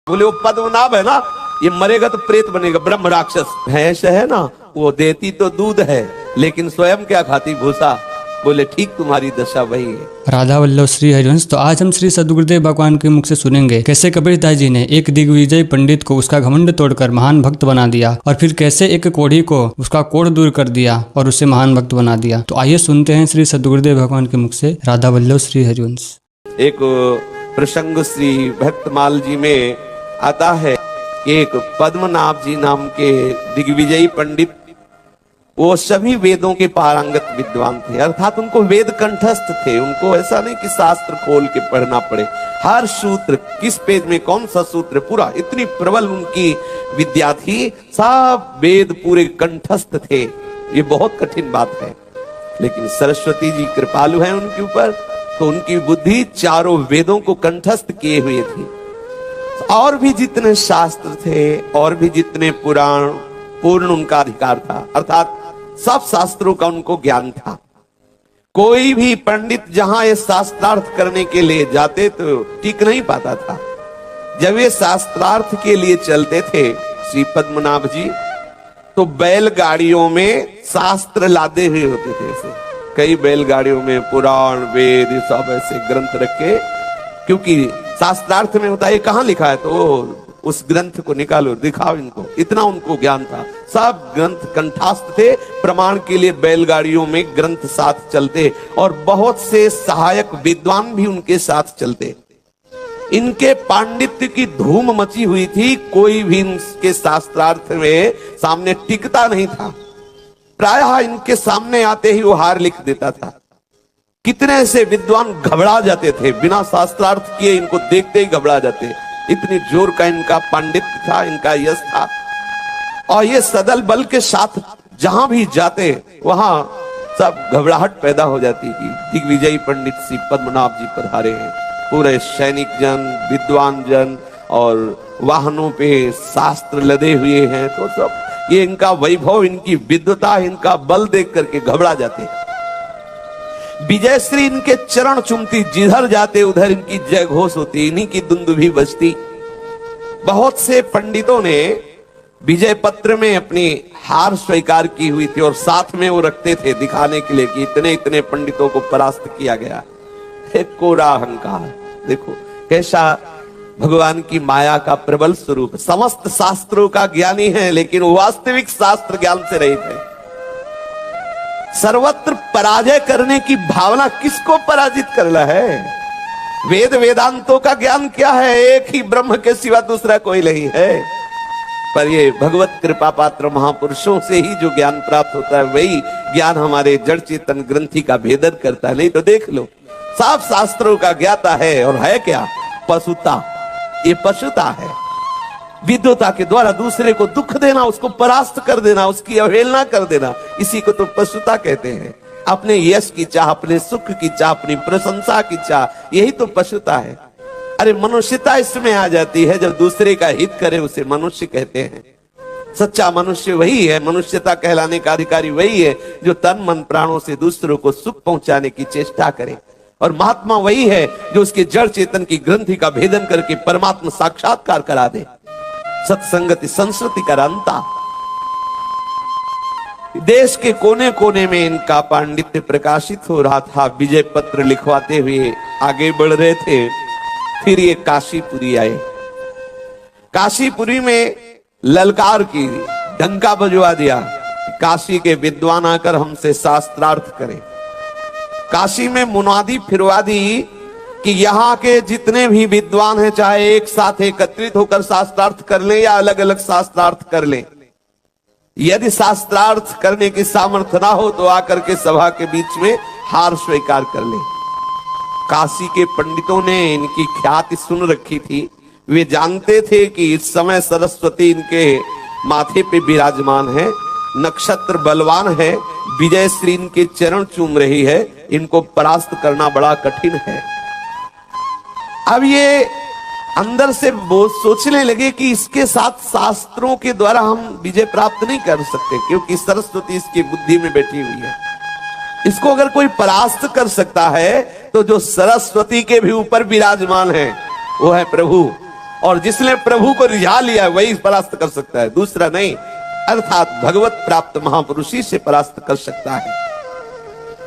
बोले वो पद्मनाभ है ना, ये मरेगा तो प्रेत बनेगा, ब्रह्म राक्षस। भैंस है ना, वो देती तो दूध है लेकिन स्वयं क्या खाती, भूसा। बोले ठीक तुम्हारी दशा वही है। राधा वल्लभ श्री हरिवंश। तो आज हम श्री सद्गुरुदेव भगवान के मुख से सुनेंगे कैसे कबीरदास जी ने एक दिग्विजय पंडित को उसका घमंड तोड़कर महान भक्त बना दिया, और फिर कैसे एक कोढ़ी को उसका कोढ़ दूर कर दिया और उसे महान भक्त बना दिया। तो आइए सुनते हैं श्री सद्गुरुदेव भगवान के मुख से राधा वल्लभ श्री हरिवंश। एक प्रसंग श्री भक्तमाल जी में आता है कि एक पद्मनाभ जी नाम के दिग्विजयी पंडित, वो सभी वेदों के पारंगत विद्वान थे, अर्थात उनको वेद कंठस्थ थे। उनको ऐसा नहीं कि शास्त्र खोल के पढ़ना पड़े, हर सूत्र किस पेज में कौन सा सूत्र पूरा, इतनी प्रबल उनकी विद्या थी, सब वेद पूरे कंठस्थ थे। ये बहुत कठिन बात है, लेकिन सरस्वती जी कृपालु हैं उनके ऊपर, तो उनकी बुद्धि चारों वेदों को कंठस्थ किए हुए थी। और भी जितने शास्त्र थे और भी जितने पुराण, पूर्ण उनका अधिकार था, अर्थात सब शास्त्रों का उनको ज्ञान था। कोई भी पंडित जहां ये शास्त्रार्थ करने के लिए जाते तो टिक नहीं पाता था। जब ये शास्त्रार्थ के लिए चलते थे श्री पद्मनाभ जी, तो बैलगाड़ियों में शास्त्र लादे हुए होते थे। ऐसे कई बैलगाड़ियों में पुराण वेद ये सब ऐसे ग्रंथ रखे, क्योंकि शास्त्रार्थ में होता है ये कहां लिखा है, तो उस ग्रंथ को निकालो दिखाओ इनको, इतना उनको ज्ञान था। सब ग्रंथ कंठस्थ थे, प्रमाण के लिए बैलगाड़ियों में ग्रंथ साथ चलते, और बहुत से सहायक विद्वान भी उनके साथ चलते। इनके पांडित्य की धूम मची हुई थी, कोई भी इनके शास्त्रार्थ में सामने टिकता नहीं था। प्रायः इनके सामने आते ही वो हार लिख देता था। कितने से विद्वान घबरा जाते थे, बिना शास्त्रार्थ किए इनको देखते ही घबरा जाते, इतनी जोर का इनका पांडित्य था, इनका यश था। और ये सदल बल के साथ जहां भी जाते वहां सब घबराहट पैदा हो जाती कि दिग्विजयी पंडित श्री पद्मनाभ जी पधारे हैं। पूरे सैनिक जन, विद्वान जन और वाहनों पे शास्त्र लदे हुए हैं, तो सब ये इनका वैभव, इनकी विद्वता, इनका बल देख करके घबरा जाते। विजयश्री इनके चरण चूमती, जिधर जाते उधर इनकी जय घोष होती, इन्हीं की दुंदुभी बजती। बहुत से पंडितों ने विजय पत्र में अपनी हार स्वीकार की हुई थी, और साथ में वो रखते थे दिखाने के लिए कि इतने इतने पंडितों को परास्त किया गया। एक कोरा अहंकार, देखो कैसा भगवान की माया का प्रबल स्वरूप। समस्त शास्त्रों का ज्ञानी है, लेकिन वास्तविक शास्त्र ज्ञान से रहित है। सर्वत्र पराजय करने की भावना किसको पराजित करना है? वेद वेदांतों का ज्ञान क्या है? एक ही ब्रह्म के सिवा दूसरा कोई नहीं है। पर ये भगवत कृपा पात्र महापुरुषों से ही जो ज्ञान प्राप्त होता है, वही ज्ञान हमारे जड़ चेतन ग्रंथि का भेदन करता है। नहीं तो देख लो, सब शास्त्रों का ज्ञाता है, और है क्या? पशुता। ये पशुता है, विद्वता के द्वारा दूसरे को दुख देना, उसको परास्त कर देना, उसकी अवहेलना कर देना, इसी को तो पशुता कहते हैं। अपने यश की चाह, अपने सुख की चाह, अपनी प्रशंसा की चाह, यही तो पशुता है। अरे मनुष्यता इसमें आ जाती है जब दूसरे का हित करे, उसे मनुष्य कहते हैं। सच्चा मनुष्य वही है, मनुष्यता कहलाने का अधिकारी वही है जो तन मन प्राणों से दूसरों को सुख पहुंचाने की चेष्टा करे। और महात्मा वही है जो उसके जड़ चेतन की ग्रंथि का भेदन करके परमात्मा साक्षात्कार करा दे। सत्संगति संस्कृति का अंता। देश के कोने कोने में इनका पांडित्य प्रकाशित हो रहा था। विजय पत्र लिखवाते हुए आगे बढ़ रहे थे। फिर ये काशीपुरी आए। काशीपुरी में ललकार की, डंका बजवा दिया, काशी के विद्वान आकर हमसे शास्त्रार्थ करें। काशी में मुनादी फिरवा दी कि यहाँ के जितने भी विद्वान हैं, चाहे एक साथ एकत्रित होकर शास्त्रार्थ कर लें या अलग अलग शास्त्रार्थ कर लें, यदि शास्त्रार्थ करने की सामर्थ्य ना हो तो आकर के सभा के बीच में हार स्वीकार कर लें। काशी के पंडितों ने इनकी ख्याति सुन रखी थी। वे जानते थे कि इस समय सरस्वती इनके माथे पे विराजमान है, नक्षत्र बलवान है, विजयश्री इनके चरण चूम रही है, इनको परास्त करना बड़ा कठिन है। अब ये अंदर से वो सोचने लगे कि इसके साथ शास्त्रों के द्वारा हम विजय प्राप्त नहीं कर सकते, क्योंकि सरस्वती इसकी बुद्धि में बैठी हुई है। इसको अगर कोई परास्त कर सकता है तो जो सरस्वती के भी ऊपर विराजमान है वो है प्रभु। और जिसने प्रभु को रिझा लिया वही परास्त कर सकता है, दूसरा नहीं। अर्थात भगवत प्राप्त महापुरुष ही से परास्त कर सकता है।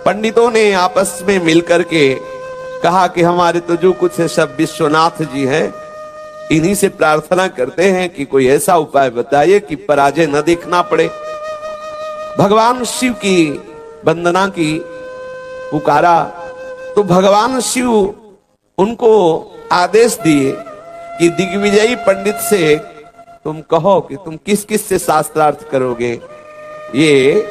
पंडितों ने आपस में मिलकर के कहा कि हमारे तो जो कुछ है सब विश्वनाथ जी हैं, इन्हीं से प्रार्थना करते हैं कि कोई ऐसा उपाय बताइए कि पराजय न देखना पड़े। भगवान शिव की वंदना की, पुकारा तो भगवान शिव उनको आदेश दिए कि दिग्विजयी पंडित से तुम कहो कि तुम किस किस से शास्त्रार्थ करोगे। ये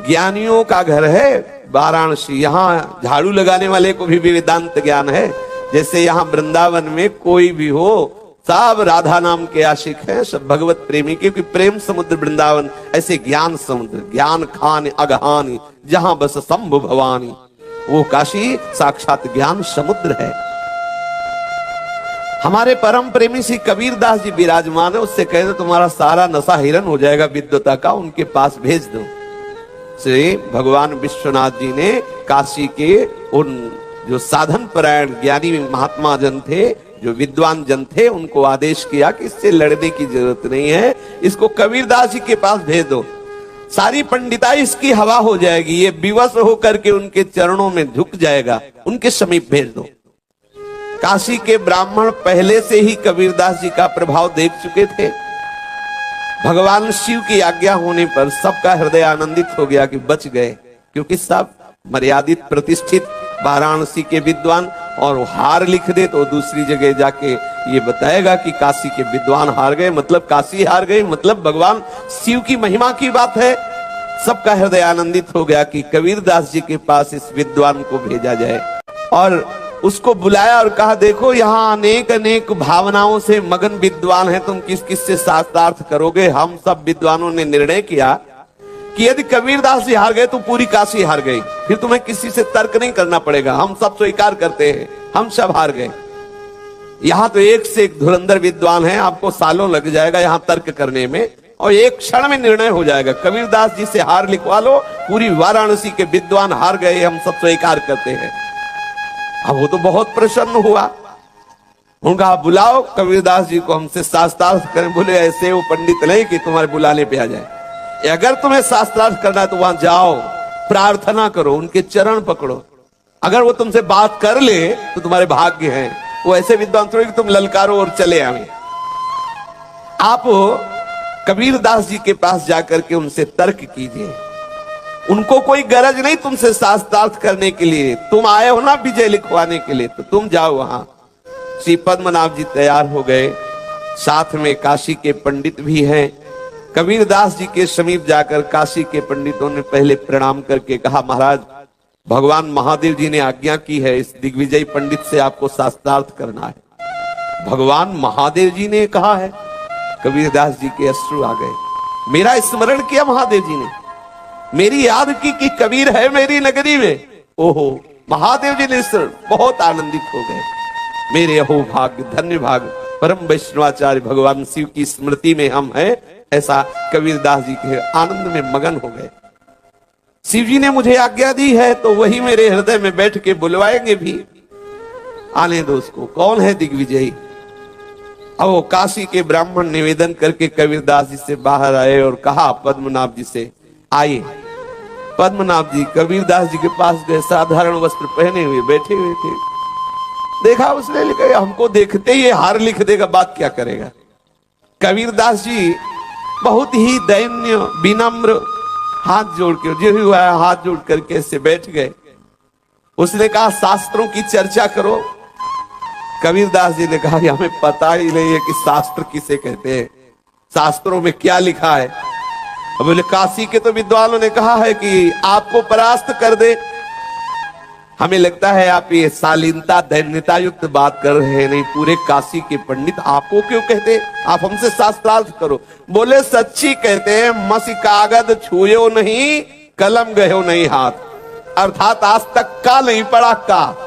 ज्ञानियों का घर है वाराणसी, यहाँ झाड़ू लगाने वाले को भी वेदांत ज्ञान है। जैसे यहाँ वृंदावन में कोई भी हो, सब राधा नाम के आशिक हैं, सब भगवत प्रेमी, क्योंकि प्रेम समुद्र वृंदावन, ऐसे ज्ञान समुद्र, ज्ञान खान अगहानी जहां बस शंभु भवानी, वो काशी साक्षात ज्ञान समुद्र है। हमारे परम प्रेमी श्री कबीरदास जी विराजमान है, उससे कह दो तुम्हारा सारा नशा हिरन हो जाएगा विद्वता का, उनके पास भेज दो। श्री भगवान विश्वनाथ जी ने काशी के उन जो साधन परायण ज्ञानी महात्मा जन थे, जो विद्वान जन थे, उनको आदेश किया कि इससे लड़ने की जरूरत नहीं है, इसको कबीरदास जी के पास भेज दो, सारी पंडिताई इसकी हवा हो जाएगी, ये विवश होकर के उनके चरणों में झुक जाएगा, उनके समीप भेज दो। काशी के ब्राह्मण पहले से ही कबीरदास जी का प्रभाव देख चुके थे। भगवान शिव की आज्ञा होने पर सबका हृदय आनंदित हो गया कि बच गए, क्योंकि सब मर्यादित प्रतिष्ठित वाराणसी के विद्वान, और वो हार लिख दे तो दूसरी जगह जाके ये बताएगा कि काशी के विद्वान हार गए, मतलब काशी हार गई, मतलब भगवान शिव की महिमा की बात है। सबका हृदय आनंदित हो गया कि कबीरदास जी के पास इस विद्वान को भेजा जाए, और उसको बुलाया और कहा देखो यहाँ अनेक अनेक भावनाओं से मगन विद्वान हैं, तुम किस किस से शास्त्रार्थ करोगे। हम सब विद्वानों ने निर्णय किया कि यदि कबीरदास जी हार गए तो पूरी काशी हार गई, फिर तुम्हें किसी से तर्क नहीं करना पड़ेगा, हम सब स्वीकार करते हैं, हम सब हार गए। यहाँ तो एक से एक धुरंधर विद्वान है, आपको सालों लग जाएगा यहाँ तर्क करने में, और एक क्षण में निर्णय हो जाएगा। कबीरदास जी से हार लिखवा लो, पूरी वाराणसी के विद्वान हार गए, हम सब स्वीकार करते हैं। अब वो तो बहुत प्रसन्न हुआ, उनका बुलाओ कबीरदास जी को, हमसे शास्त्रार्थ करें। बोले ऐसे वो पंडित नहीं कि तुम्हारे बुलाने पे आ जाए, अगर तुम्हें शास्त्रार्थ करना है तो वहां जाओ, प्रार्थना करो, उनके चरण पकड़ो, अगर वो तुमसे बात कर ले तो तुम्हारे भाग्य हैं। वो ऐसे विद्वान थोड़े कि तुम ललकारो और चले आवे। आप कबीरदास जी के पास जाकर के उनसे तर्क कीजिए, उनको कोई गरज नहीं तुमसे शास्त्रार्थ करने के लिए, तुम आए हो ना विजय लिखवाने के लिए, तो तुम जाओ वहां। श्री पद्मनाभ जी तैयार हो गए, साथ में काशी के पंडित भी हैं। कबीरदास जी के समीप जाकर काशी के पंडितों ने पहले प्रणाम करके कहा महाराज भगवान महादेव जी ने आज्ञा की है, इस दिग्विजय पंडित से आपको शास्त्रार्थ करना है। भगवान महादेव जी ने कहा है। कबीरदास जी के अश्रु आ गए, मेरा स्मरण किया महादेव जी ने, मेरी याद की कि कबीर है मेरी नगरी में। ओहो, महादेव जी ने बहुत आनंदित हो गए, मेरे अहो भाग्य, धन्य भाग्य, परम वैष्णवाचार्य भगवान शिव की स्मृति में हम हैं, ऐसा कबीरदास जी के आनंद में मगन हो गए। शिव जी ने मुझे आज्ञा दी है तो वही मेरे हृदय में बैठ के बुलवाएंगे भी, आने दो उसको। कौन है दिग्विजयी? अब वो काशी के ब्राह्मण निवेदन करके कबीरदास जी से बाहर आए और कहा पद्मनाभ जी से, आइए। पद्मनाभ जी कबीरदास जी के पास गए, साधारण वस्त्र पहने हुए बैठे हुए थे। देखा उसने, लिखा हमको देखते ही हार लिख देगा, बात क्या करेगा। कबीरदास जी बहुत ही दैन्य विनम्र, हाथ जोड़ के, जो हुआ है हाथ जोड़ करके ऐसे बैठ गए। उसने कहा शास्त्रों की चर्चा करो। कबीरदास जी ने कहा हमें पता ही नहीं है कि शास्त्र किसे कहते हैं, शास्त्रों में क्या लिखा है। बोले काशी के तो विद्वानों ने कहा है कि आपको परास्त कर दे। हमें लगता है आप ये शालीनता दैन्यता युक्त बात कर रहे हैं, नहीं पूरे काशी के पंडित आपको क्यों कहते, आप हमसे शास्त्रार्थ करो। बोले सच्ची कहते हैं, मसी कागज छुयो नहीं, कलम गयो नहीं हाथ, अर्थात आज तक का नहीं पढ़ा, का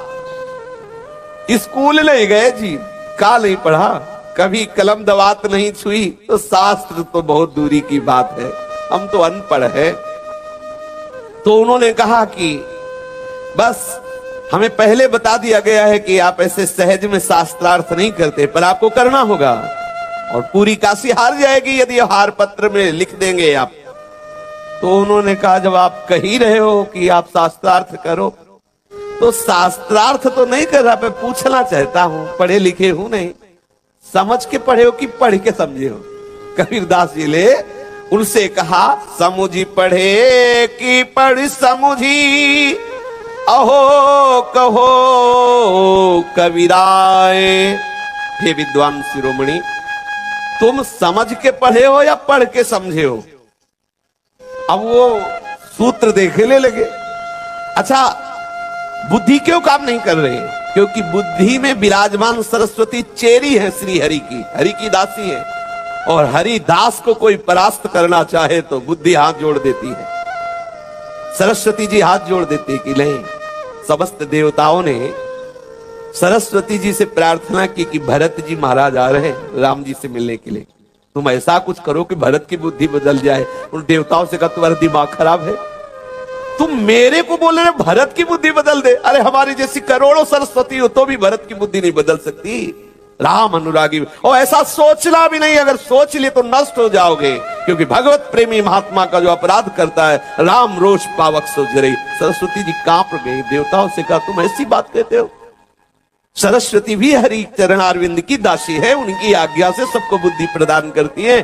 स्कूल नहीं गए जी, का नहीं पढ़ा, कभी कलम दवात नहीं छुई, तो शास्त्र तो बहुत दूरी की बात है, हम तो अनपढ़ है। तो उन्होंने कहा कि बस हमें पहले बता दिया गया है कि आप ऐसे सहज में शास्त्रार्थ नहीं करते, पर आपको करना होगा, और पूरी काशी हार जाएगी यदि हार पत्र में लिख देंगे आप। तो उन्होंने कहा जब आप कह ही रहे हो कि आप शास्त्रार्थ करो, तो शास्त्रार्थ तो नहीं कर रहा, मैं पूछना चाहता हूं, पढ़े लिखे हूं नहीं, समझ के पढ़े हो कि पढ़ के समझे हो? कबीरदास जी ने उनसे कहा, समुझी पढ़े कि पढ़ समुझी, अहो कहो कबीराए। हे विद्वान शिरोमणि, तुम समझ के पढ़े हो या पढ़ के समझे हो? अब वो सूत्र देखने लगे। अच्छा, बुद्धि क्यों काम नहीं कर रही? क्योंकि बुद्धि में विराजमान सरस्वती चेरी है श्री हरि की दासी है, और हरि दास को कोई परास्त करना चाहे तो बुद्धि हाथ जोड़ देती है, सरस्वती जी हाथ जोड़ देती है कि नहीं। समस्त देवताओं ने सरस्वती जी से प्रार्थना की कि भरत जी महाराज आ रहे हैं राम जी से मिलने के लिए, तुम ऐसा कुछ करो कि भरत की बुद्धि बदल जाए। उन देवताओं से कहा तुम्हारा दिमाग खराब है, तुम मेरे को बोल रहे भरत की बुद्धि बदल दे? अरे हमारी जैसी करोड़ों सरस्वती हो तो भी भरत की बुद्धि नहीं बदल सकती। राम अनुरागी, और ऐसा सोचना भी नहीं, अगर सोच लिए तो नष्ट हो जाओगे, क्योंकि भगवत प्रेमी महात्मा का जो अपराध करता है, राम रोष पावक सो जरई। सरस्वती जी कांप गई, देवताओं से कहा तुम ऐसी बात कहते हो? सरस्वती भी हरि चरणारविंद की दासी है, उनकी आज्ञा से सबको बुद्धि प्रदान करती है।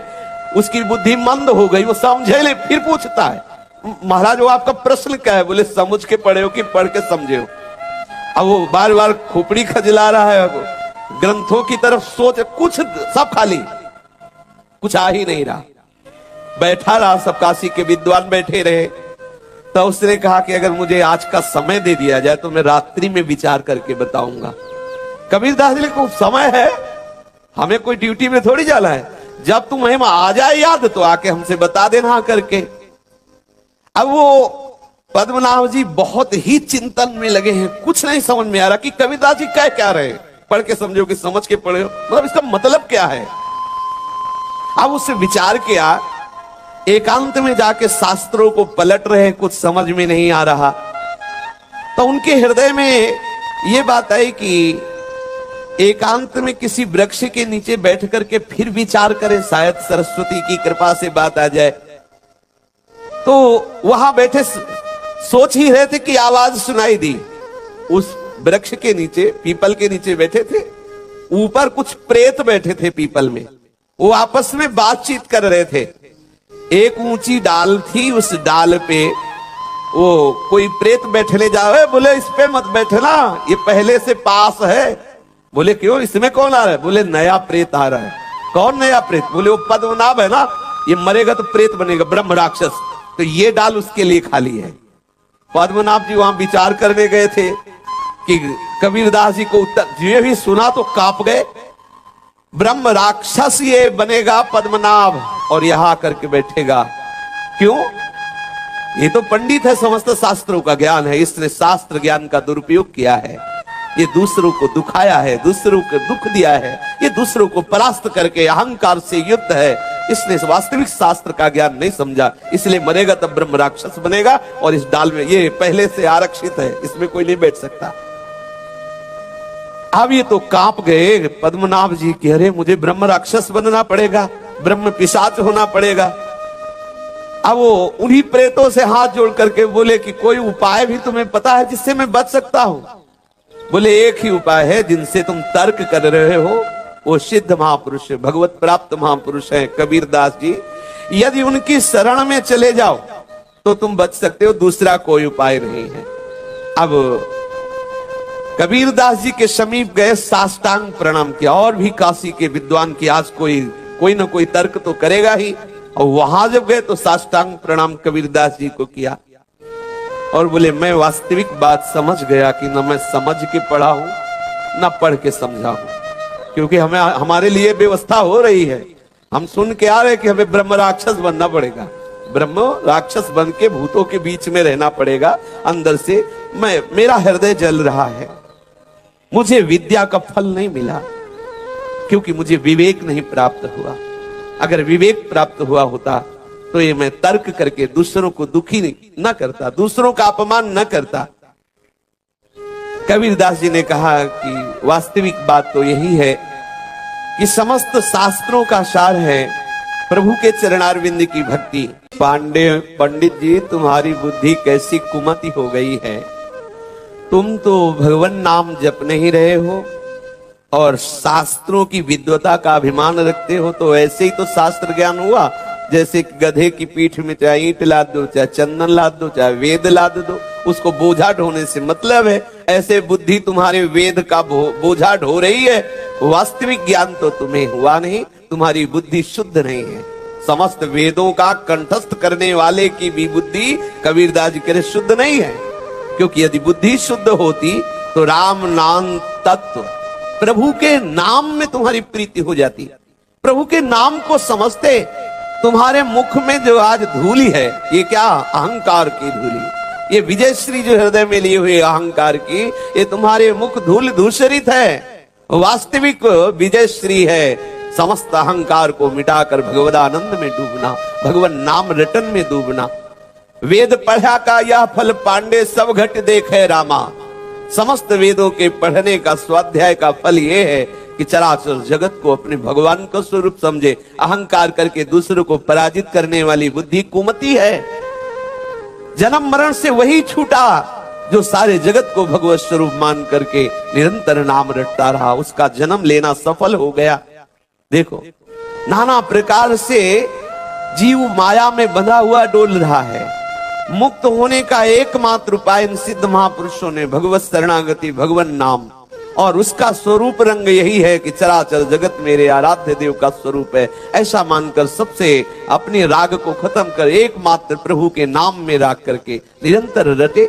उसकी बुद्धि मंद हो गई, वो समझे ले, फिर पूछता है महाराज वो आपका प्रश्न क्या है? बोले समझ के पढ़े हो कि पढ़ के समझे हो? अब वो बार बार खोपड़ी खजला रहा है, ग्रंथों की तरफ सोच, कुछ सब खाली, कुछ आ ही नहीं रहा। बैठा रहा, सब काशी के विद्वान बैठे रहे। तो उसने कहा कि अगर मुझे आज का समय दे दिया जाए तो मैं रात्रि में विचार करके बताऊंगा। कबीरदास जी को समय है, हमें कोई ड्यूटी में थोड़ी जाना है, जब तुम्हें आ जाए याद तो आके हमसे बता देना करके। अब वो पद्मनाभ जी बहुत ही चिंतन में लगे हैं, कुछ नहीं समझ में आ रहा कि कबीरदास जी कह क्या रहे हैं, पढ़ के समझो कि समझ के पढ़े हो, मतलब इसका मतलब क्या है। अब उससे विचार किया, एकांत में जाके शास्त्रों को पलट रहे, कुछ समझ में नहीं आ रहा। तो उनके हृदय में ये बात आई कि एकांत में किसी वृक्ष के नीचे बैठ करके फिर विचार करें, शायद सरस्वती की कृपा से बात आ जाए। तो वहां बैठे सोच ही रहे थे कि आवाज सुनाई दी। उस वृक्ष के नीचे, पीपल के नीचे बैठे थे, ऊपर कुछ प्रेत बैठे थे पीपल में, वो आपस में बातचीत कर रहे थे। एक ऊंची डाल थी, उस डाल पे वो कोई प्रेत बैठने जाए, बोले इस पे मत बैठना, ये पहले से पास है। बोले क्यों, इसमें कौन आ रहा है? बोले नया प्रेत आ रहा है। कौन नया प्रेत? बोले वो पद्मनाभ है ना, ये मरेगा तो प्रेत बनेगा, ब्रह्म राक्षस, तो ये डाल उसके लिए खाली है। पद्मनाभ जी वहां विचार करने गए थे कि कबीरदास जी को उत्तर ये भी सुना तो कांप गए। ब्रह्म राक्षस ये बनेगा पद्मनाभ और यहां करके बैठेगा, क्यों? ये तो पंडित है, समस्त शास्त्रों का ज्ञान है, इसने शास्त्र ज्ञान का दुरुपयोग किया है, ये दूसरों को दुखाया है, दूसरों को दुख दिया है, ये दूसरों को परास्त करके अहंकार से युक्त है, इसने वास्तविक शास्त्र का ज्ञान नहीं समझा, इसलिए मरेगा तब ब्रह्म राक्षस बनेगा। और इस डाल में ये पहले से आरक्षित है, इसमें कोई नहीं बैठ सकता। अब ये तो कांप गए पद्मनाभ जी कि अरे मुझे ब्रह्म राक्षस बनना पड़ेगा, ब्रह्म पिशाच होना पड़ेगा। अब वो उन्हीं प्रेतों से हाथ जोड़ करके बोले कि कोई उपाय भी तुम्हें पता है जिससे मैं बच सकता हूं? बोले एक ही उपाय है, जिनसे तुम तर्क कर रहे हो, वो सिद्ध महापुरुष, भगवत प्राप्त महापुरुष है कबीरदास जी। यदि उनकी शरण में चले जाओ तो तुम बच सकते हो, दूसरा कोई उपाय नहीं है। अब कबीरदास जी के समीप गए, साष्टांग प्रणाम किया, और भी काशी के विद्वान की आज कोई ना कोई तर्क तो करेगा ही। और वहां जब गए तो साष्टांग प्रणाम कबीरदास जी को किया और बोले मैं वास्तविक बात समझ गया कि न मैं समझ के पढ़ा हूं न पढ़ के समझा हूं, क्योंकि हमें हमारे लिए व्यवस्था हो रही है, हम सुन के आ रहे कि हमें ब्रह्म राक्षस बनना पड़ेगा, ब्रह्म राक्षस बन के भूतों के बीच में रहना पड़ेगा। अंदर से मेरा हृदय जल रहा है, मुझे विद्या का फल नहीं मिला क्योंकि मुझे विवेक नहीं प्राप्त हुआ। अगर विवेक प्राप्त हुआ होता तो ये मैं तर्क करके दूसरों को दुखी न करता, दूसरों का अपमान न करता। कबीरदास जी ने कहा कि वास्तविक बात तो यही है कि समस्त शास्त्रों का सार है प्रभु के चरणारविंद की भक्ति। पांडे पंडित जी, तुम्हारी बुद्धि कैसी कुमति हो गई है। तुम तो भगवान नाम जप नहीं रहे हो और शास्त्रों की विद्वता का अभिमान रखते हो। तो ऐसे ही तो शास्त्र ज्ञान हुआ, जैसे गधे की पीठ में चाहे ईंट लाद दो, चाहे चंदन लाद दो, चाहे वेद लाद दो, उसको बोझा ढोने से मतलब है। ऐसे बुद्धि तुम्हारे वेद का बोझा ढो रही है। वास्तविक ज्ञान तो तुम्हें हुआ नहीं, तुम्हारी बुद्धि शुद्ध नहीं है। समस्त वेदों का कंठस्थ करने वाले की भी बुद्धि कबीरदास जी कह रहे शुद्ध नहीं है। क्योंकि यदि बुद्धि शुद्ध होती तो राम नाम तत्व, प्रभु के नाम में तुम्हारी प्रीति हो जाती। प्रभु के नाम को समझते। तुम्हारे मुख में जो आज धूली है, ये क्या अहंकार की धूली, ये विजयश्री जो हृदय में लिए हुए अहंकार की, ये तुम्हारे मुख धूल धूसरित है। वास्तविक विजयश्री है समस्त अहंकार को मिटाकर भगवदानंद में डूबना, भगवान नाम रटन में डूबना। वेद पढ़ा का यह फल पांडे सब घट देखे रामा। समस्त वेदों के पढ़ने का स्वाध्याय का फल यह है कि चराचर जगत को अपने भगवान का स्वरूप समझे। अहंकार करके दूसरों को पराजित करने वाली बुद्धि कुमति है। जन्म मरण से वही छूटा जो सारे जगत को भगवत स्वरूप मान करके निरंतर नाम रटता रहा, उसका जन्म लेना सफल हो गया। देखो, नाना प्रकार से जीव माया में बंधा हुआ डोल रहा है। मुक्त होने का एकमात्र उपाय इन सिद्ध महापुरुषों ने भगवत शरणागति, भगवान नाम, और उसका स्वरूप रंग यही है कि चराचर जगत मेरे आराध्य देव का स्वरूप है। ऐसा मानकर सबसे अपने राग को खत्म कर एकमात्र प्रभु के नाम में राग करके निरंतर रटे।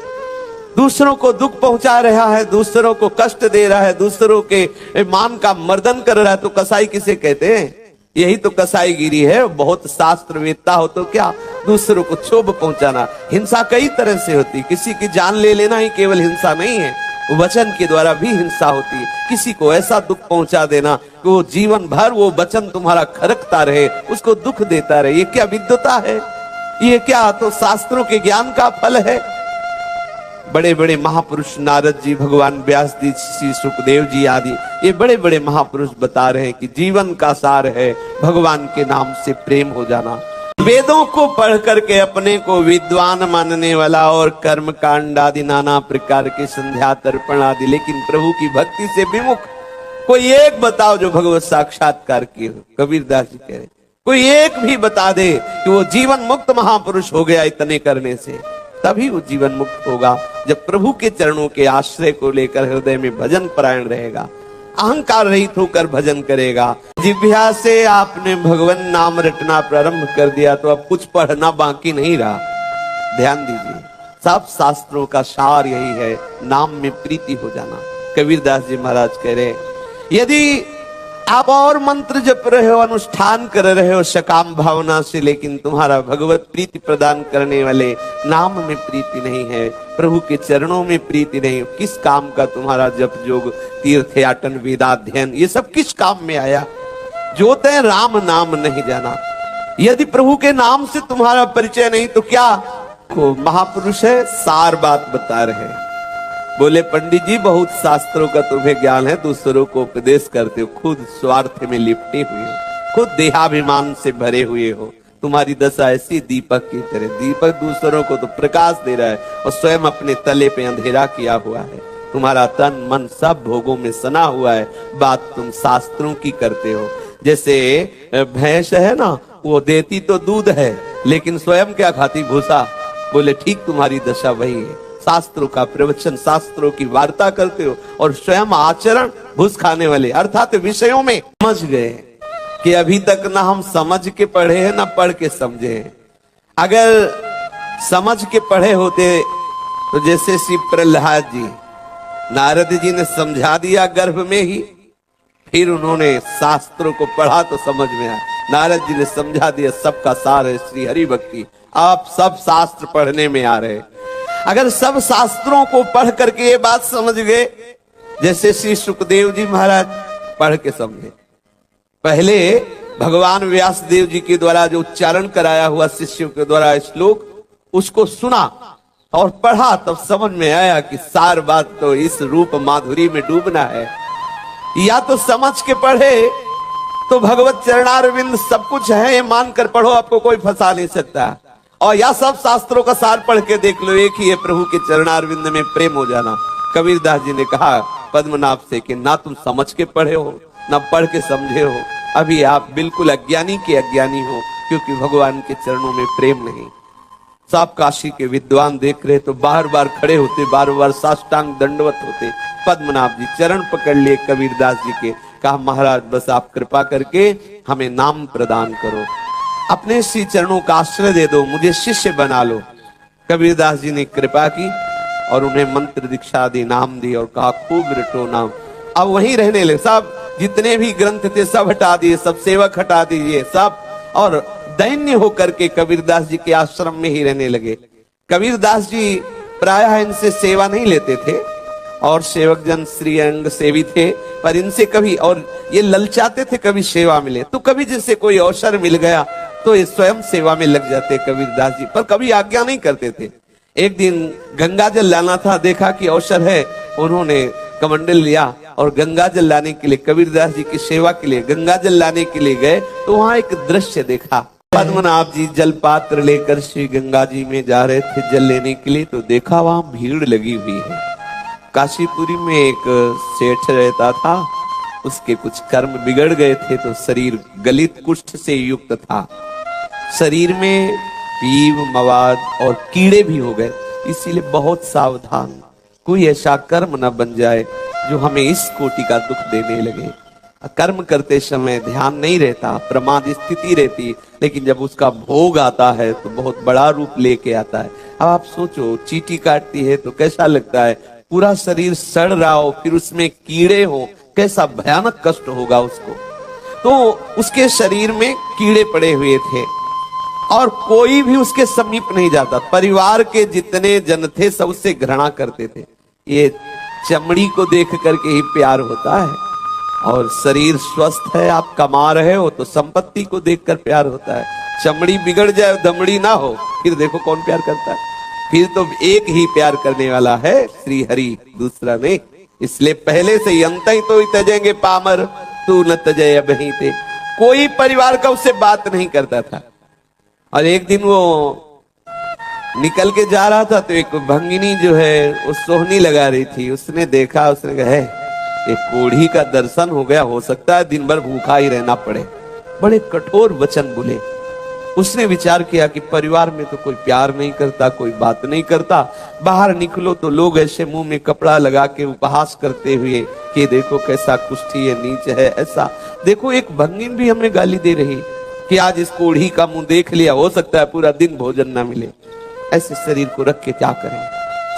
दूसरों को दुख पहुंचा रहा है, दूसरों को कष्ट दे रहा है, दूसरों के मान का मर्दन कर रहा है, तो कसाई किसे कहते हैं? यही तो कसाईगिरी है। बहुत शास्त्र वेत्ता हो तो क्या, दूसरों को क्षोभ पहुंचाना। हिंसा कई तरह से होती, किसी की जान ले लेना ही केवल हिंसा नहीं है, वचन के द्वारा भी हिंसा होती है। किसी को ऐसा दुख पहुंचा देना कि वो जीवन भर वो वचन तुम्हारा खरकता रहे, उसको दुख देता रहे, ये क्या विद्वता है? ये क्या तो शास्त्रों के ज्ञान का फल है। बड़े बड़े महापुरुष नारद जी, भगवान व्यास जी, श्री सुखदेव जी आदि, ये बड़े बड़े महापुरुष बता रहे हैं कि जीवन का सार है भगवान के नाम से प्रेम हो जाना। वेदों को पढ़ करके अपने को विद्वान मानने वाला और कर्म कांड आदि नाना प्रकार के संध्या तर्पण आदि, लेकिन प्रभु की भक्ति से विमुख। कोई एक बताओ जो भगवत साक्षात्कार किए हो। कबीरदास जी कह रहे कोई एक भी बता दे कि वो जीवन मुक्त महापुरुष हो गया इतने करने से। तभी वो जीवन मुक्त होगा जब प्रभु के चरणों के आश्रय को लेकर हृदय में भजन परायण रहेगा, अहंकार रहित होकर भजन करेगा। जिह्वा से आपने भगवान नाम रटना प्रारंभ कर दिया तो अब कुछ पढ़ना बाकी नहीं रहा। ध्यान दीजिए, सब शास्त्रों का सार यही है, नाम में प्रीति हो जाना। कबीरदास जी महाराज कह रहे, यदि आप और मंत्र जप रहे हो, अनुष्ठान कर रहे हो सकाम भावना से, लेकिन तुम्हारा भगवत प्रीति प्रदान करने वाले नाम में प्रीति नहीं है, प्रभु के चरणों में प्रीति नहीं, किस काम का तुम्हारा जप जोग तीर्थ याटन वेदाध्ययन ये सब किस काम में आया? जो तय राम नाम नहीं जाना। यदि प्रभु के नाम से तुम्हारा परिचय नहीं तो क्या? को महापुरुष है, सार बात बता रहे हैं। बोले पंडित जी बहुत शास्त्रों का तुम्हें ज्ञान है, दूसरों को उपदेश करते हो, खुद स्वार्थ में लिपटे हुए हो, खुद देहाभिमान से भरे हुए हो। तुम्हारी दशा ऐसी दीपक की तरह, दीपक दूसरों को तो प्रकाश दे रहा है और स्वयं अपने तले पे अंधेरा किया हुआ है। तुम्हारा तन मन सब भोगों में सना हुआ है, बात तुम शास्त्रों की करते हो। जैसे भैंस है ना, वो देती तो दूध है लेकिन स्वयं क्या खाती? भूसा। बोले ठीक तुम्हारी दशा वही है, शास्त्रों का प्रवचन, शास्त्रों की वार्ता करते हो और स्वयं आचरण भूस खाने वाले, अर्थात विषयों में समझ गए कि अभी तक ना हम समझ के पढ़े हैं ना पढ़ के समझे हैं। अगर समझ के पढ़े होते तो जैसे श्री प्रहलाद जी, नारद जी ने समझा दिया गर्भ में ही, फिर उन्होंने शास्त्रों को पढ़ा तो समझ में आया। नारद जी ने समझा दिया सबका सार है श्री हरि भक्ति। आप सब शास्त्र पढ़ने में आ रहे। अगर सब शास्त्रों को पढ़ करके ये बात समझ गए, जैसे श्री सुखदेव जी महाराज पढ़ के समझे। पहले भगवान व्यास देव जी के द्वारा जो उच्चारण कराया हुआ शिष्यों के द्वारा श्लोक, उसको सुना और पढ़ा तब समझ में आया कि सार बात तो इस रूप माधुरी में डूबना है। या तो समझ के पढ़े तो भगवत चरणारविंद सब कुछ है ये मानकर पढ़ो, आपको कोई फंसा नहीं सकता। और या सब शास्त्रों का सार पढ़ के देख लो, एक ही है प्रभु के चरणारविंद में प्रेम हो जाना। कबीरदास जी ने कहा पद्मनाभ से कि ना तुम समझ के पढ़े हो ना पढ़ के समझे हो, अभी आप बिल्कुल अज्ञानी के अज्ञानी हो, क्योंकि भगवान के चरणों में प्रेम नहीं। सब काशी के विद्वान देख रहे तो बार बार खड़े होते, बार बार साष्टांग दंडवत होते। पद्मनाभ जी चरण पकड़ लिए कबीरदास जी के, कहा महाराज बस आप कृपा करके हमें नाम प्रदान करो, अपने श्री चरणों का आश्रय दे दो, मुझे शिष्य बना लो। कबीरदास जी ने कृपा की और उन्हें मंत्र दीक्षा दी, नाम दी और कहा खूब रटो नाम। अब वहीं रहने लगे, सब जितने भी ग्रंथ थे सब हटा दिए, सब सेवक हटा दीजिए सब, और दैन्य होकर के कबीरदास जी के आश्रम में ही रहने लगे। कबीरदास जी प्रायः इनसे सेवा नहीं लेते थे और सेवक जन श्रीअंग सेवी थे, पर इनसे कभी, और ये ललचाते थे कभी सेवा मिले तो कभी जैसे कोई अवसर मिल गया तो ये स्वयं सेवा में लग जाते कबीरदास जी, पर कभी आज्ञा नहीं करते थे। एक दिन गंगा जल लाना था, देखा कि अवसर है, उन्होंने कमंडल लिया और गंगा जल लाने के लिए, कबीरदास जी की सेवा के लिए गंगा जल लाने के लिए गए तो वहां एक दृश्य देखा। पद्मनाभ जी जल पात्र लेकर श्री गंगा जी में जा रहे थे जल लेने के लिए, तो देखा वहां भीड़ लगी हुई है। काशीपुरी में एक सेठ रहता था, उसके कुछ कर्म बिगड़ गए थे तो शरीर गलित कुष्ठ से युक्त था, शरीर में पीव मवाद और कीड़े भी हो गए, इसीलिए बहुत सावधान, कोई ऐसा कर्म न बन जाए जो हमें इस कोटि का दुख देने लगे। कर्म करते समय ध्यान नहीं रहता, प्रमाद स्थिति रहती, लेकिन जब उसका भोग आता है तो बहुत बड़ा रूप लेके आता है। अब आप सोचो, चींटी काटती है तो कैसा लगता है, पूरा शरीर सड़ रहा हो, फिर उसमें कीड़े हो, कैसा भयानक कष्ट होगा उसको। तो उसके शरीर में कीड़े पड़े हुए थे और कोई भी उसके समीप नहीं जाता, परिवार के जितने जन थे सब उससे घृणा करते थे। ये चमड़ी को देख करके ही प्यार होता है, और शरीर स्वस्थ है, आप कमा रहे हो तो संपत्ति को देखकर प्यार होता है। चमड़ी बिगड़ जाए, दमड़ी ना हो, फिर देखो कौन प्यार करता है। फिर तो एक ही प्यार करने वाला है श्री हरि, दूसरा नहीं। इसलिए पहले से ही अंत ही तो तजेंगे पामर, तू न तजय अबहीं ते। कोई परिवार का उससे बात नहीं करता था। और एक दिन वो निकल के जा रहा था तो एक भंगिनी जो है वो सोहनी लगा रही थी, उसने देखा, उसने कहा है एक कोढ़ी का दर्शन हो गया, हो सकता है दिन भर भूखा ही रहना पड़े। बड़े कठोर वचन बोले। उसने विचार किया कि परिवार में तो कोई प्यार नहीं करता, कोई बात नहीं करता, बाहर निकलो तो लोग ऐसे मुंह में कपड़ा लगा के उपहास करते हुए कि देखो कैसा कुष्ठी है, नीच है, ऐसा देखो। एक भंगिन भी हमें गाली दे रही कि आज इस कोढ़ी का मुंह देख लिया, हो सकता है पूरा दिन भोजन ना मिले। ऐसे शरीर को रख के क्या करें,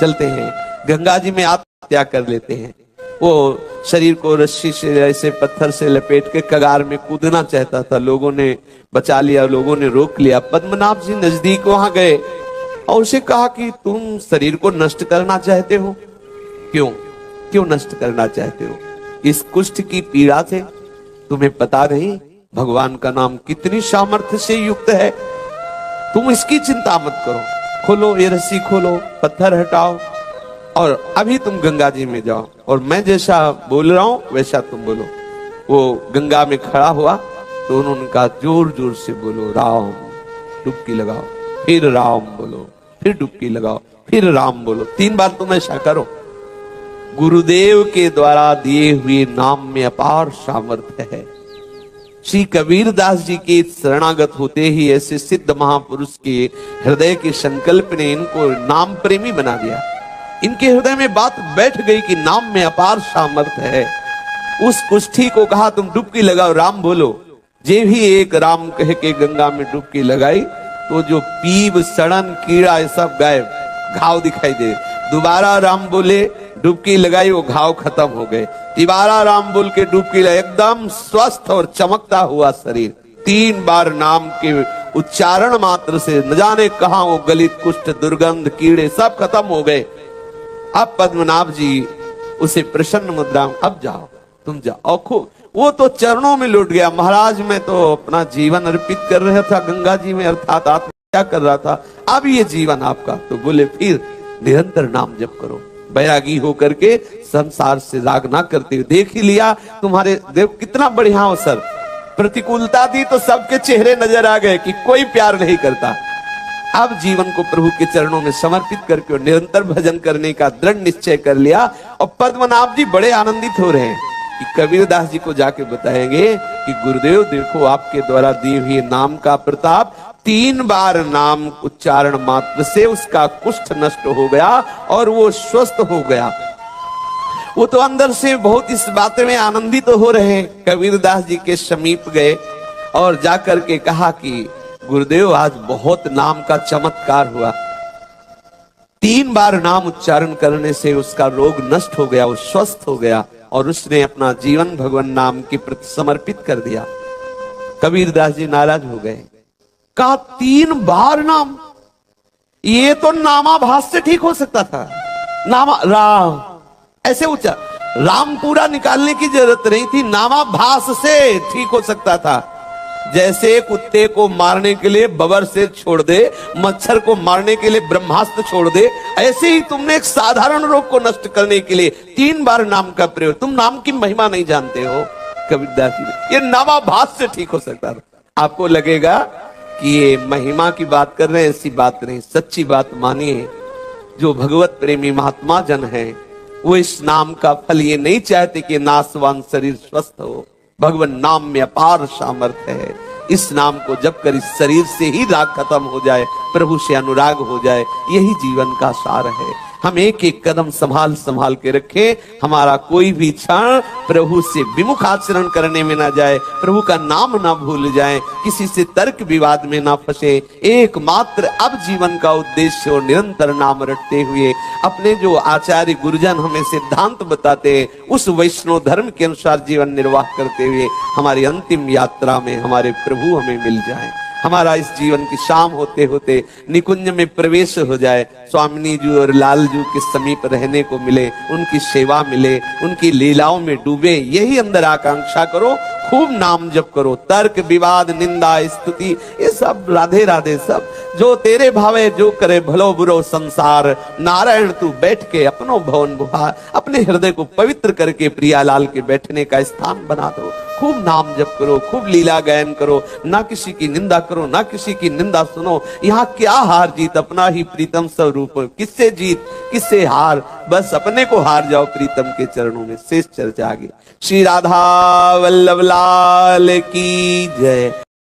चलते हैं गंगा जी में आत्महत्या कर लेते हैं। वो शरीर को रस्सी से ऐसे पत्थर से लपेट के कगार में कूदना चाहता था, लोगों ने बचा लिया, लोगों ने रोक लिया। पद्मनाभ जी नजदीक वहां गए और उसे कहा कि तुम शरीर को नष्ट करना चाहते हो, क्यों नष्ट करना चाहते हो? इस कुष्ठ की पीड़ा से तुम्हें पता नहीं भगवान का नाम कितनी सामर्थ्य से युक्त है, तुम इसकी चिंता मत करो। खोलो ये रस्सी, खोलो, पत्थर हटाओ और अभी तुम गंगा जी में जाओ और मैं जैसा बोल रहा हूं वैसा तुम बोलो। वो गंगा में खड़ा हुआ तो उन्होंने कहा जोर जोर से बोलो राम, डुबकी लगाओ, फिर राम बोलो, फिर डुबकी लगाओ, फिर राम बोलो, 3 बार तुम ऐसा करो। गुरुदेव के द्वारा दिए हुए नाम में अपार सामर्थ्य है। श्री कबीरदास जी के शरणागत होते ही ऐसे सिद्ध महापुरुष के हृदय के संकल्प ने इनको नाम प्रेमी बना दिया। इनके हृदय में बात बैठ गई कि नाम में अपार सामर्थ्य है। उस कुष्ठी को कहा तुम डुबकी लगाओ, राम बोलो। जे भी एक राम कह के गंगा में डुबकी लगाई तो जो पीप, सड़न, कीड़ा ये सब गायब, घाव दिखाई दे। दोबारा राम बोले, डुबकी लगाई, वो घाव खत्म हो गए। तिबारा राम बोल के डुबकी लगाई, एकदम स्वस्थ और चमकता हुआ शरीर। 3 बार नाम के उच्चारण मात्र से न जाने कहां वो गलित, कुष्ठ, दुर्गंध, कीड़े सब खत्म हो गए। अब पद्मनाभ जी उसे प्रसन्न मुद्रा में, अब जाओ तुम जाओ। वो तो चरणों में लुट गया, महाराज मैं तो अपना जीवन अर्पित कर रहा था गंगा जी में, अर्थात आत्महत्या कर रहा था, अब ये जीवन आपका। तो बोले फिर निरंतर नाम जप करो, बैरागी होकर के संसार से राग ना करते हुए। देख ही लिया तुम्हारे देव कितना बढ़िया अवसर, प्रतिकूलता थी तो सबके चेहरे नजर आ गए कि कोई प्यार नहीं करता। अब जीवन को प्रभु के चरणों में समर्पित करके और निरंतर भजन करने का दृढ़ निश्चय कर लिया। और पद्मनाभ जी बड़े आनंदित हो रहे हैं कि कबीरदास जी को जाके बताएंगे कि गुरुदेव देखो आपके द्वारा दिए हुए नाम का प्रताप, 3 बार नाम उच्चारण मात्र से उसका कुष्ठ नष्ट हो गया और वो स्वस्थ हो गया। वो तो अंदर से बहुत इस बात में आनंदित हो रहे हैं। कबीरदास जी के समीप गए और जाकर के कहा कि गुरुदेव आज बहुत नाम का चमत्कार हुआ, 3 बार नाम उच्चारण करने से उसका रोग नष्ट हो गया, वो स्वस्थ हो गया और उसने अपना जीवन भगवान नाम के प्रति समर्पित कर दिया। कबीरदास जी नाराज हो गए, कहा 3 बार नाम, ये तो नामाभास से ठीक हो सकता था। नामा राम ऐसे उच्चार, राम पूरा निकालने की जरूरत नहीं थी, नामाभास से ठीक हो सकता था। जैसे कुत्ते को मारने के लिए बबर से छोड़ दे, मच्छर को मारने के लिए ब्रह्मास्त्र छोड़ दे, ऐसे ही तुमने एक साधारण रोग को नष्ट करने के लिए 3 बार नाम का प्रयोग, तुम नाम की महिमा नहीं जानते हो। कबीरदास जी, ये नामाभास से ठीक हो सकता था। आपको लगेगा कि ये महिमा की बात कर रहे हैं, ऐसी बात नहीं, सच्ची बात मानिए। जो भगवत प्रेमी महात्मा जन है वो इस नाम का फल ये नहीं चाहते कि नासवान शरीर स्वस्थ हो। भगवान नाम में अपार सामर्थ्य है। इस नाम को जप कर इस शरीर से ही राग खत्म हो जाए, प्रभु से अनुराग हो जाए, यही जीवन का सार है। हम एक एक कदम संभाल संभाल के रखें, हमारा कोई भी क्षण प्रभु से विमुख आचरण करने में ना जाए, प्रभु का नाम ना भूल जाए, किसी से तर्क विवाद में ना फंसे। एकमात्र अब जीवन का उद्देश्य और निरंतर नाम रटते हुए अपने जो आचार्य गुरुजन हमें सिद्धांत बताते हैं उस वैष्णव धर्म के अनुसार जीवन निर्वाह करते हुए हमारी अंतिम यात्रा में हमारे प्रभु हमें मिल जाए। हमारा इस जीवन की शाम होते होते निकुंज में प्रवेश हो जाए, स्वामिनी जी और लाल जी के समीप रहने को मिले, उनकी सेवा मिले, उनकी लीलाओं में डूबे, यही अंदर आकांक्षा करो। खूब नाम जप करो, तर्क विवाद निंदा स्तुति ये सब राधे राधे सब जो तेरे भावे जो करे भलो बुरो संसार। नारायण तू बैठ के अपनो भवन बुहार, अपने हृदय को पवित्र करके प्रियालाल के बैठने का स्थान बना दो। खूब नाम जप करो, खूब लीला गायन करो, ना किसी की निंदा करो, ना किसी की निंदा सुनो। यहाँ क्या हार जीत, अपना ही प्रीतम स्वरूप, किससे जीत किससे हार, बस अपने को हार जाओ प्रीतम के चरणों में। शेष चर्चा आगे। श्री राधा वल्लभ लाल की जय।